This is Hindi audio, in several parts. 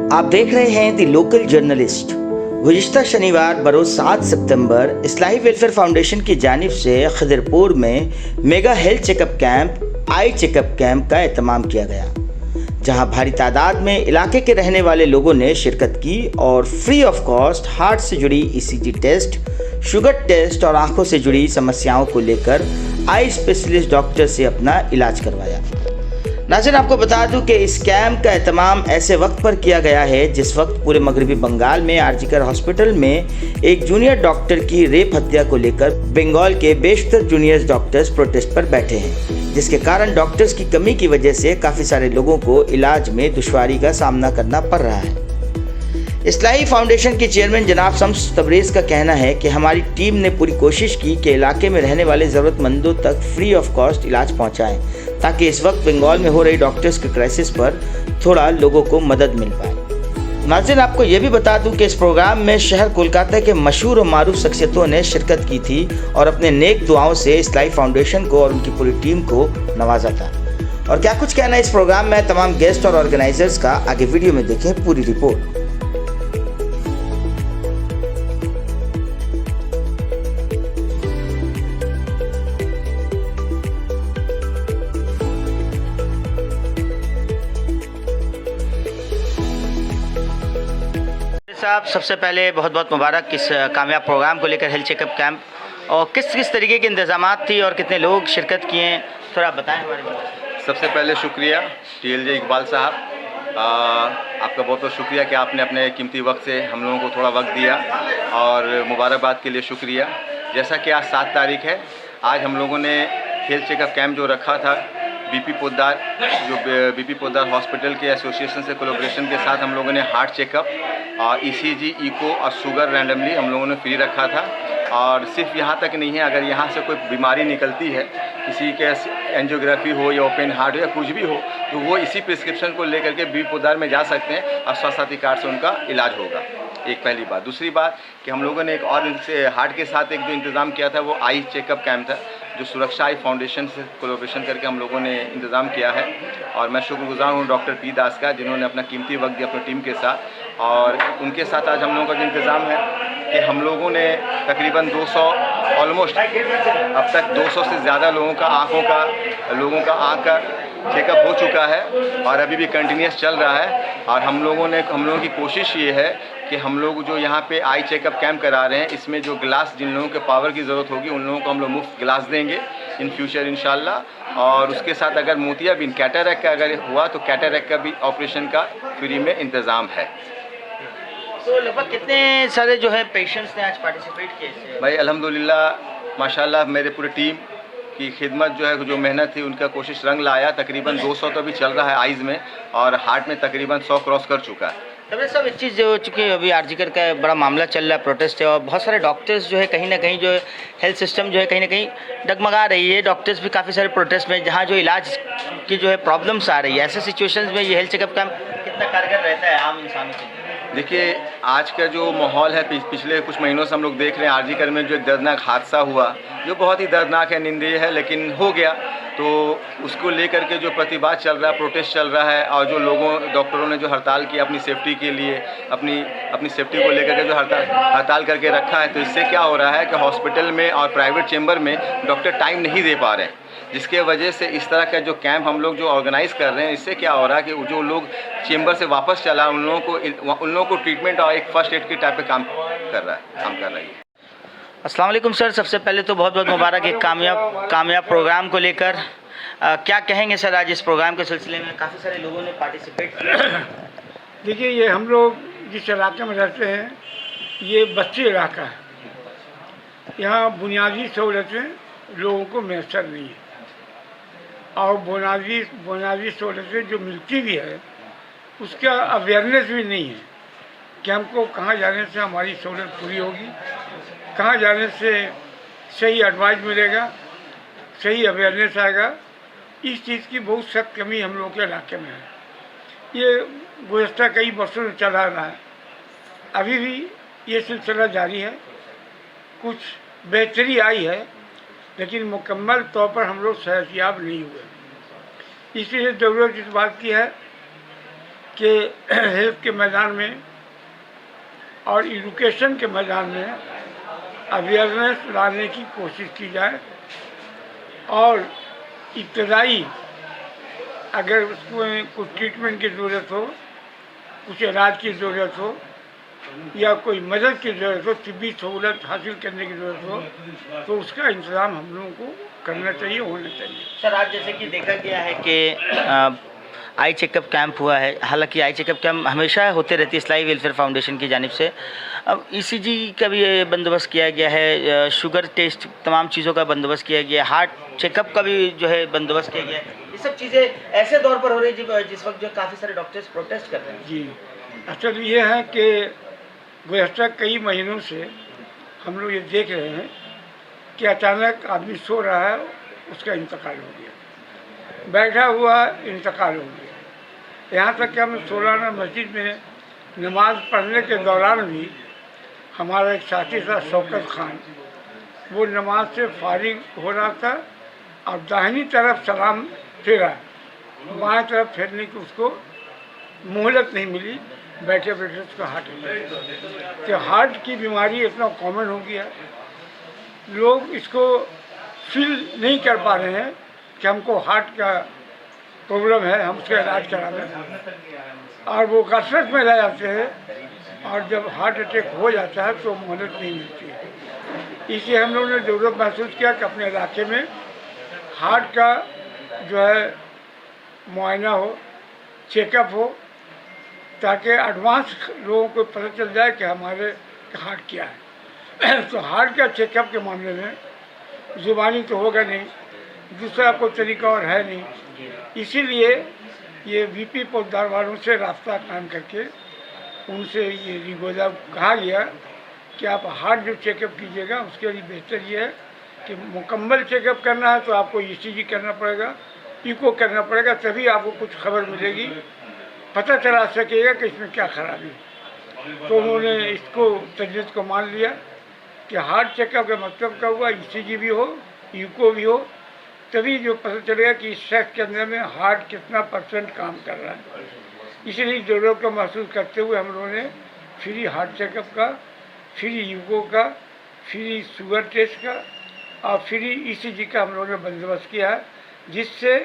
आप देख रहे हैं द लोकल जर्नलिस्ट। गुज़िश्ता शनिवार बरोज़ 7 सितंबर इस्लाही वेलफेयर फाउंडेशन की जानिब से खिदरपुर में mega health checkup camp eye checkup camp का एहतमाम किया गया, जहां भारी तादाद में इलाके के रहने वाले लोगों ने शिरकत की और फ्री ऑफ कॉस्ट हार्ट से जुड़ी ईसीजी टेस्ट, शुगर टेस्ट और आंखों से जुड़ी समस्याओं को लेकर आई स्पेशलिस्ट डॉक्टर से अपना इलाज करवाया। नाज़रीन, आपको बता दूं कि इस कैंप का एहतमाम ऐसे वक्त पर किया गया है जिस वक्त पूरे मगरबी बंगाल में आरजीकर हॉस्पिटल में एक जूनियर डॉक्टर की रेप हत्या को लेकर बंगाल के बेशतर जूनियर डॉक्टर्स प्रोटेस्ट पर बैठे हैं, जिसके कारण डॉक्टर्स की कमी की वजह से काफ़ी सारे लोगों को इलाज में दुश्वारी का सामना करना पड़ रहा है। इस्लाही फाउंडेशन के चेयरमैन जनाब शम्स तबरेज़ का कहना है कि हमारी टीम ने पूरी कोशिश की कि इलाके में रहने वाले ज़रूरतमंदों तक फ्री ऑफ कॉस्ट इलाज पहुंचाएं, ताकि इस वक्त बंगाल में हो रही डॉक्टर्स के क्राइसिस पर थोड़ा लोगों को मदद मिल पाए। नाज़रीन, आपको ये भी बता दूं कि इस प्रोग्राम में शहर कोलकाता के मशहूर और मारूफ शख्सियतों ने शिरकत की थी और अपने नेक दुआओं से इस्लाही फाउंडेशन को और उनकी पूरी टीम को नवाजा था। और क्या कुछ कहना है इस प्रोग्राम में तमाम गेस्ट और ऑर्गेनाइजर्स का, आगे वीडियो में देखें पूरी रिपोर्ट। साहब, सबसे पहले बहुत बहुत मुबारक इस कामयाब प्रोग्राम को लेकर हेल्थ चेकअप कैंप, और किस किस तरीके के इंतजामात थी और कितने लोग शिरकत किए हैं, थोड़ा बताएं हमारे लिए। सबसे पहले शुक्रिया TLJ इकबाल साहब, आपका बहुत बहुत शुक्रिया कि आपने अपने कीमती वक्त से हम लोगों को थोड़ा वक्त दिया, और मुबारकबाद के लिए शुक्रिया। जैसा कि आज 7 तारीख है, आज हम लोगों ने हेल्थ चेकअप कैंप जो रखा था बीपी पोद्दार हॉस्पिटल के एसोसिएशन से कोलैबोरेशन के साथ हम लोगों ने हार्ट चेकअप और ECG, इको और शुगर रैंडमली हम लोगों ने फ्री रखा था। और सिर्फ यहाँ तक नहीं है, अगर यहाँ से कोई बीमारी निकलती है, किसी के एंजियोग्राफी हो या ओपन हार्ट हो या कुछ भी हो, तो वो इसी प्रिस्क्रिप्शन को लेकर के बीपी पोद्दार में जा सकते हैं और स्वास्थ्य साथी कार्ड से उनका इलाज होगा। एक पहली बात। दूसरी बात कि हम लोगों ने एक और हार्ट के साथ एक जो इंतज़ाम किया था वो आई चेकअप कैंप था, जो सुरक्षा आई फाउंडेशन से कोलैबोरेशन करके हम लोगों ने इंतज़ाम किया है। और मैं शुक्रगुजार हूँ डॉक्टर P दास का, जिन्होंने अपना कीमती वक्त दिया अपनी टीम के साथ। और उनके साथ आज हम लोगों का जो इंतज़ाम है कि हम लोगों ने तकरीबन 200 ऑलमोस्ट अब तक 200 से ज़्यादा लोगों का आँख का चेकअप हो चुका है और अभी भी कंटिन्यूस चल रहा है। और हम लोगों की कोशिश ये है कि हम लोग जो यहाँ पे आई चेकअप कैंप करा रहे हैं, इसमें जो ग्लास जिन लोगों के पावर की ज़रूरत होगी उन लोगों को हम लोग मुफ्त ग्लास देंगे इन फ्यूचर इंशाल्लाह। और उसके साथ अगर मोतियाबिंद कैटरैक्ट का अगर हुआ तो कैटरैक्ट का भी ऑपरेशन का फ्री में इंतज़ाम है। तो लगभग कितने सारे जो है पेशेंट्स ने आज पार्टिसिपेट किए? भाई अल्हम्दुलिल्लाह माशाल्लाह, मेरे पूरी टीम की खिदमत जो है, जो मेहनत थी, उनका कोशिश रंग लाया। तकरीबन 200 तो भी चल रहा है आइज़ में, और हार्ट में तकरीबन 100 क्रॉस कर चुका है। तब सब एक चीज़ जो चूँकि अभी आरजीकर का बड़ा मामला चल रहा है, प्रोटेस्ट है, और बहुत सारे डॉक्टर्स जो है कहीं ना कहीं जो हेल्थ सिस्टम जो है कहीं ना कहीं डगमगा रही है, डॉक्टर्स भी काफ़ी सारे प्रोटेस्ट में, जहाँ जो इलाज की जो है प्रॉब्लम्स आ रही है, ऐसे सिचुएशंस में ये हेल्थ चेकअप कैंप कितना कारगर रहता है आम इंसानों के लिए? देखिए, आज का जो माहौल है, पिछले कुछ महीनों से हम लोग देख रहे हैं आरजीकर में जो एक दर्दनाक हादसा हुआ, जो बहुत ही दर्दनाक है, निंदनीय है, लेकिन हो गया। तो उसको लेकर के जो प्रतिवाद चल रहा है, प्रोटेस्ट चल रहा है, और जो डॉक्टरों ने जो हड़ताल की अपनी सेफ्टी के लिए, अपनी सेफ्टी को लेकर के जो हड़ताल करके रखा है, तो इससे क्या हो रहा है कि हॉस्पिटल में और प्राइवेट चेंबर में डॉक्टर टाइम नहीं दे पा रहे हैं, जिसके वजह से इस तरह का जो कैंप हम लोग जो ऑर्गेनाइज़ कर रहे हैं, इससे क्या हो रहा है कि जो लोग चेंबर से वापस चला, उन लोगों को ट्रीटमेंट और एक फर्स्ट एड के टाइप पे काम कर रही है। अस्सलाम वालेकुम सर, सबसे पहले तो बहुत बहुत मुबारक एक कामयाब प्रोग्राम को लेकर। क्या कहेंगे सर, आज इस प्रोग्राम के सिलसिले में काफ़ी सारे लोगों ने पार्टिसिपेट किया? देखिए, ये हम लोग जिस इलाके में रहते हैं, ये बस्ती इलाका है। यहाँ बुनियादी सहूलतें लोगों को मैसर नहीं है, और बुनियादी सहूलतें जो मिलती भी है उसका अवेयरनेस भी नहीं है कि हमको कहाँ जाने से हमारी सहूलत पूरी होगी, कहाँ जाने से सही एडवाइस मिलेगा, सही अवेयरनेस आएगा। इस चीज़ की बहुत सख्त कमी हम लोगों के इलाके में है। ये गुज़श्ता कई वर्षों से चला रहा है, अभी भी ये सिलसिला जारी है। कुछ बेहतरी आई है, लेकिन मुकम्मल तौर पर हम लोग सेहतयाब नहीं हुए। इसलिए ज़रूरत इस बात की है कि हेल्थ के मैदान में और एजुकेशन के मैदान में अवेयरनेस लाने की कोशिश की जाए और इब्तदाई अगर उसमें कुछ ट्रीटमेंट की ज़रूरत हो, कुछ इलाज की ज़रूरत हो या कोई मदद की ज़रूरत हो, तिब्बी सहूलत हासिल करने की ज़रूरत हो, तो उसका इंतज़ाम हम लोगों को करना चाहिए, होना चाहिए। सर आज जैसे कि देखा गया है कि आई चेकअप कैंप हुआ है, हालांकि आई चेकअप कैंप हमेशा होते रहती है इस्लाही वेलफेयर फाउंडेशन की जानिब से। अब ईसीजी का भी ये बंदोबस्त किया गया है, शुगर टेस्ट तमाम चीज़ों का बंदोबस्त किया गया है, हार्ट चेकअप का भी जो है बंदोबस्त किया गया है। ये सब चीज़ें ऐसे दौर पर हो रही है जिस वक्त जो काफ़ी सारे डॉक्टर्स प्रोटेस्ट कर रहे हैं। जी, असल ये है कि गुज़श्ता कई महीनों से हम लोग ये देख रहे हैं कि अचानक आदमी सो रहा है, उसका इंतकाल हो गया, बैठा हुआ इंतकाल हो गया। यहाँ तक कि हम सोलाना मस्जिद में नमाज पढ़ने के दौरान भी हमारा एक साथी था शौकत खान, वो नमाज से फारिग हो रहा था और दाहिनी तरफ सलाम फेरा, बाएं तरफ फेरने की उसको मोहलत नहीं मिली, बैठे बैठे उसका हार्ट अटैक। तो हार्ट की बीमारी इतना कॉमन हो गया, लोग इसको फील नहीं कर पा रहे हैं कि हमको हार्ट का प्रॉब्लम है, हम उसका इलाज करा रहे हैं, और वो कसरत में रह जाते हैं और जब हार्ट अटैक हो जाता है तो मोहलत नहीं मिलती है। इसलिए हम लोगों ने ज़रूरत महसूस किया कि अपने इलाके में हार्ट का जो है मुआयना हो, चेकअप हो, ताकि एडवांस लोगों को पता चल जाए कि हमारे हार्ट क्या है। तो हार्ट का चेकअप के मामले में ज़ुबानी तो होगा नहीं, दूसरा कोई तरीका और है नहीं, इसीलिए ये वीपी पौधार वालों से रास्ता कायम करके उनसे ये रिगोजा कहा गया कि आप हार्ट जो चेकअप कीजिएगा उसके लिए बेहतर ये है कि मुकम्मल चेकअप करना है तो आपको ईसीजी करना पड़ेगा, इको करना पड़ेगा, तभी आपको कुछ खबर मिलेगी, पता चला सकेगा कि इसमें क्या खराबी है। तो उन्होंने इसको तजवीज़ को मान लिया कि हार्ट चेकअप का मतलब क्या हुआ, ईसीजी भी हो, इको भी हो, तभी जो पता चलेगा कि इस शख्स के अंदर में हार्ट कितना % काम कर रहा है। इसीलिए ज़रूरत को महसूस करते हुए हम लोगों ने फ्री हार्ट चेकअप का, फ्री यूको का, फ्री शुगर टेस्ट का और फ्री ईसीजी का हम लोगों ने बंदोबस्त किया है, जिससे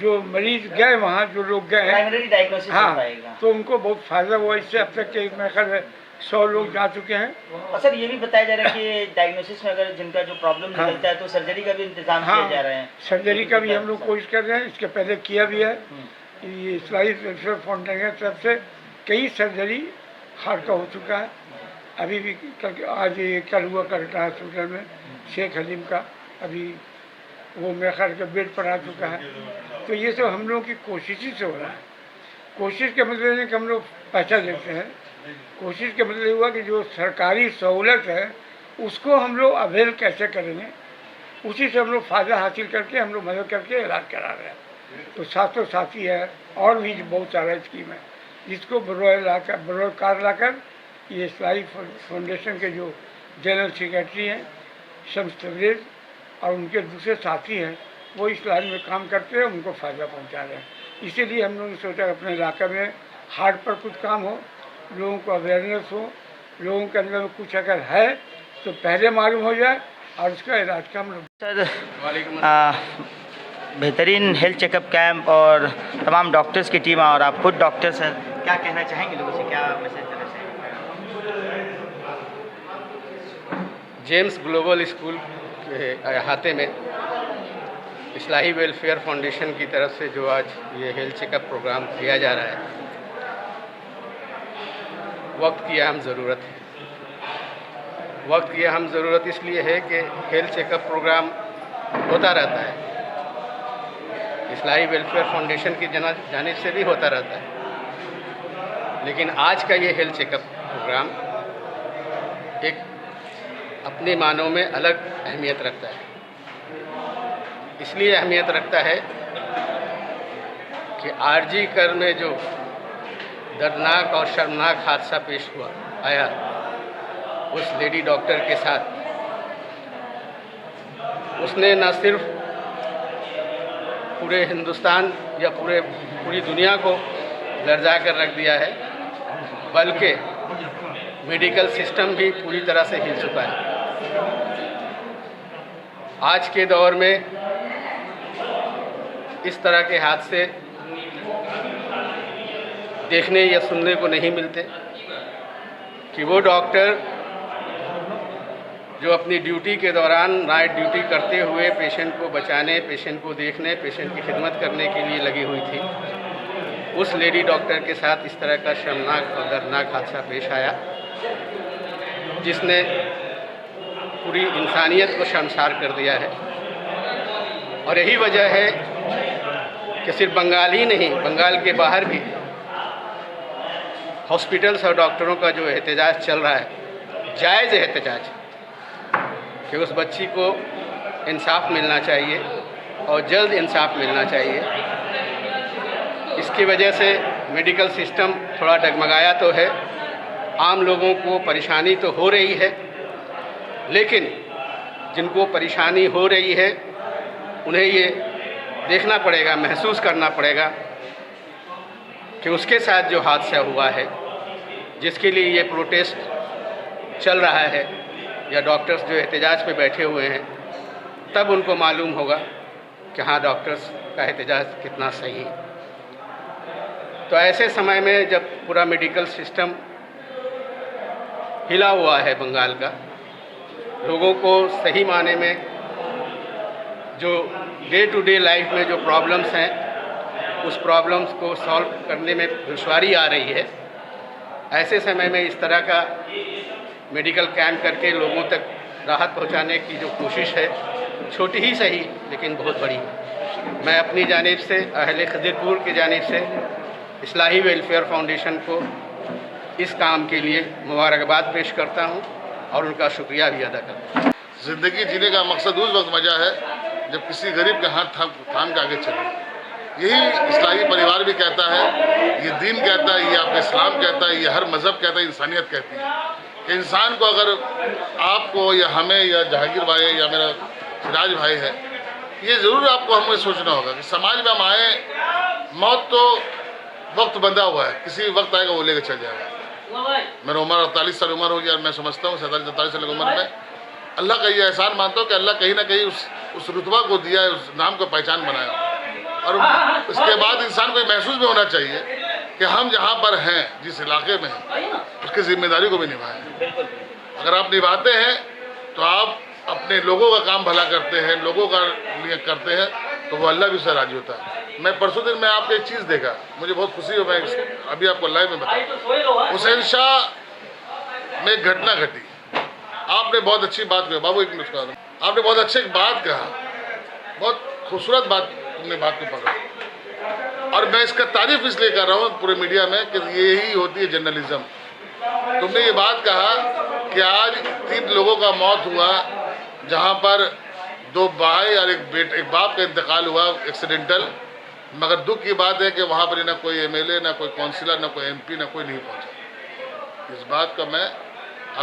जो मरीज गए वहाँ, जो लोग गए हैं, हाँ, तो उनको बहुत फ़ायदा हुआ। इससे अब तक के मेरे ख्याल 100 लोग जा चुके हैं। और सर ये भी बताया जा रहा है कि डायग्नोसिस में अगर जिनका जो प्रॉब्लम निकलता है तो सर्जरी का भी इंतजाम किया जा रहा है। सर्जरी का भी हम लोग कोशिश कर रहे हैं, इसके पहले किया भी है। ये इस्लाही वेलफेयर फाउंडेशन की तरफ से कई सर्जरी हार्ट का हो चुका है। अभी भी आज कल हुआ करटा हॉस्पिटल में शेख हलीम का, अभी वो मेरे ख्याल के बेड पर आ चुका है। तो ये सब हम लोगों की कोशिश ही से हो रहा है। कोशिश के मतलब नहीं कि हम लोग पैसा देते हैं, कोशिश के मतलब हुआ कि जो सरकारी सहूलत है उसको हम लोग अवेल कैसे करेंगे, उसी से हम लोग फ़ायदा हासिल करके हम लोग मदद करके इलाज करा रहे हैं। तो साथी है और भी बहुत सारा स्कीम है जिसको बरोकार लाकर ये इस्लाही फाउंडेशन के जो जनरल सेक्रेटरी हैं शम्स तबरेज़ और उनके दूसरे साथी हैं वो इस लाइन में काम करते हैं, उनको फ़ायदा पहुंचा रहे हैं। इसीलिए हम लोगों ने सोचा अपने इलाके में हार्ट पर कुछ काम हो, लोगों को अवेयरनेस हो, लोगों के अंदर में कुछ अगर है तो पहले मालूम हो जाए और उसका इलाज का हम लोग। सर बेहतरीन हेल्थ चेकअप कैंप और तमाम डॉक्टर्स की टीम और आप खुद डॉक्टर्स हैं, क्या कहना चाहेंगे लोगों से, क्या मैसेज देना चाहेंगे? जेम्स ग्लोबल स्कूल के अहाते में इस्लाही वेलफेयर फाउंडेशन की तरफ से जो आज ये हेल्थ चेकअप प्रोग्राम किया जा रहा है, वक्त की अहम ज़रूरत है। वक्त की अहम ज़रूरत इसलिए है कि हेल्थ चेकअप प्रोग्राम होता रहता है, इस्लाही वेलफेयर फाउंडेशन की जानिब से भी होता रहता है, लेकिन आज का ये हेल्थ चेकअप प्रोग्राम एक अपने मानों में अलग अहमियत रखता है। इसलिए अहमियत रखता है कि आरजी कर में जो दर्दनाक और शर्मनाक हादसा पेश आया उस लेडी डॉक्टर के साथ, उसने न सिर्फ पूरे हिंदुस्तान या पूरी दुनिया को लर्जा कर रख दिया है, बल्कि मेडिकल सिस्टम भी पूरी तरह से हिल चुका है। आज के दौर में इस तरह के हादसे देखने या सुनने को नहीं मिलते कि वो डॉक्टर जो अपनी ड्यूटी के दौरान नाइट ड्यूटी करते हुए पेशेंट को बचाने, पेशेंट को देखने, पेशेंट की खिदमत करने के लिए लगी हुई थी, उस लेडी डॉक्टर के साथ इस तरह का शर्मनाक और दर्दनाक हादसा पेश आया, जिसने पूरी इंसानियत को शर्मसार कर दिया है। और यही वजह है कि सिर्फ बंगाल ही नहीं, बंगाल के बाहर भी हॉस्पिटल्स और डॉक्टरों का जो एहतजाज चल रहा है, जायज़ एहतजाज, कि उस बच्ची को इंसाफ मिलना चाहिए और जल्द इंसाफ मिलना चाहिए। इसकी वजह से मेडिकल सिस्टम थोड़ा डगमगाया तो है, आम लोगों को परेशानी तो हो रही है, लेकिन जिनको परेशानी हो रही है उन्हें ये देखना पड़ेगा, महसूस करना पड़ेगा कि उसके साथ जो हादसा हुआ है, जिसके लिए ये प्रोटेस्ट चल रहा है या डॉक्टर्स जो एहतजाज पे बैठे हुए हैं, तब उनको मालूम होगा कि हाँ, डॉक्टर्स का एहतजाज कितना सही है। तो ऐसे समय में जब पूरा मेडिकल सिस्टम हिला हुआ है बंगाल का, लोगों को सही माने में जो डे टू डे लाइफ में जो प्रॉब्लम्स हैं, उस प्रॉब्लम्स को सॉल्व करने में दुश्वारी आ रही है, ऐसे समय में इस तरह का मेडिकल कैंप करके लोगों तक राहत पहुंचाने की जो कोशिश है, छोटी ही सही लेकिन बहुत बड़ी है। मैं अपनी जानिब से, अहले खिदरपुर की जानिब से इस्लाही वेलफेयर फाउंडेशन को इस काम के लिए मुबारकबाद पेश करता हूं और उनका शुक्रिया भी अदा करता हूं। ज़िंदगी जीने का मकसद उस वक्त मजा है जब किसी गरीब के हाथ थाम के आगे चले। यही इस्लाही परिवार भी कहता है, ये दीन कहता है, ये आपका इस्लाम कहता है, ये हर मज़हब कहता है, इंसानियत कहती है कि इंसान को, अगर आपको या हमें या जहांगीर भाई या मेरा सिराज भाई है, ये ज़रूर आपको हमें सोचना होगा कि समाज में हम आए, मौत तो वक्त बंधा हुआ है, किसी वक्त आएगा वो लेकर चल जाएगा। मेरा उम्र 48 साल उम्र हो गया और मैं समझता हूँ 47-47 साल की उम्र में अल्लाह का ये एहसान मानता हूँ कि अल्लाह कहीं ना कहीं उस रुतबा को दिया है, उस नाम को पहचान बनाया। और उसके बाद इंसान को महसूस भी होना चाहिए कि हम जहाँ पर हैं, जिस इलाके में हैं, उसकी जिम्मेदारी को भी निभाएं। अगर आप निभाते हैं तो आप अपने लोगों का काम भला करते हैं, लोगों का लिए करते हैं, तो वो अल्लाह भी उससे राजी होता है। मैं परसों दिन में आपको एक चीज़ देखा, मुझे बहुत खुशी हो, मैं अभी आपको लाइव में बताऊँ। हुसैन शाह में एक घटना घटी, आपने बहुत अच्छी बात कही बाबू, एक मिनट, आपने बहुत अच्छी बात कहा, बहुत खूबसूरत बात, तुमने बात को पकड़ा और मैं इसका तारीफ इसलिए कर रहा हूँ पूरे मीडिया में कि यही होती है जर्नलिज्म। तुमने ये बात कहा कि आज 3 लोगों का मौत हुआ, जहाँ पर 2 भाई और एक बाप का इंतकाल हुआ एक्सीडेंटल, मगर दुख की बात है कि वहाँ पर ना कोई एमएलए, ना कोई काउंसिलर, ना कोई एमपी, ना कोई नहीं पहुँचा। इस बात का मैं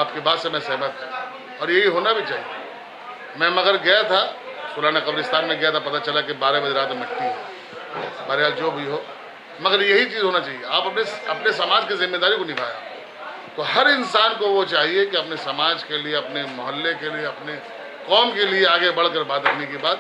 आपकी बात से मैं सहमत हूँ और यही होना भी चाहिए। मैं मगर गया था, सुलाना कब्रिस्तान में गया था, पता चला कि 12 बजे रात मिट्टी है। बहरहाल जो भी हो, मगर यही चीज़ होना चाहिए, आप अपने समाज की जिम्मेदारी को निभाया। तो हर इंसान को वो चाहिए कि अपने समाज के लिए, अपने मोहल्ले के लिए, अपने कौम के लिए आगे बढ़कर बात रखने की बात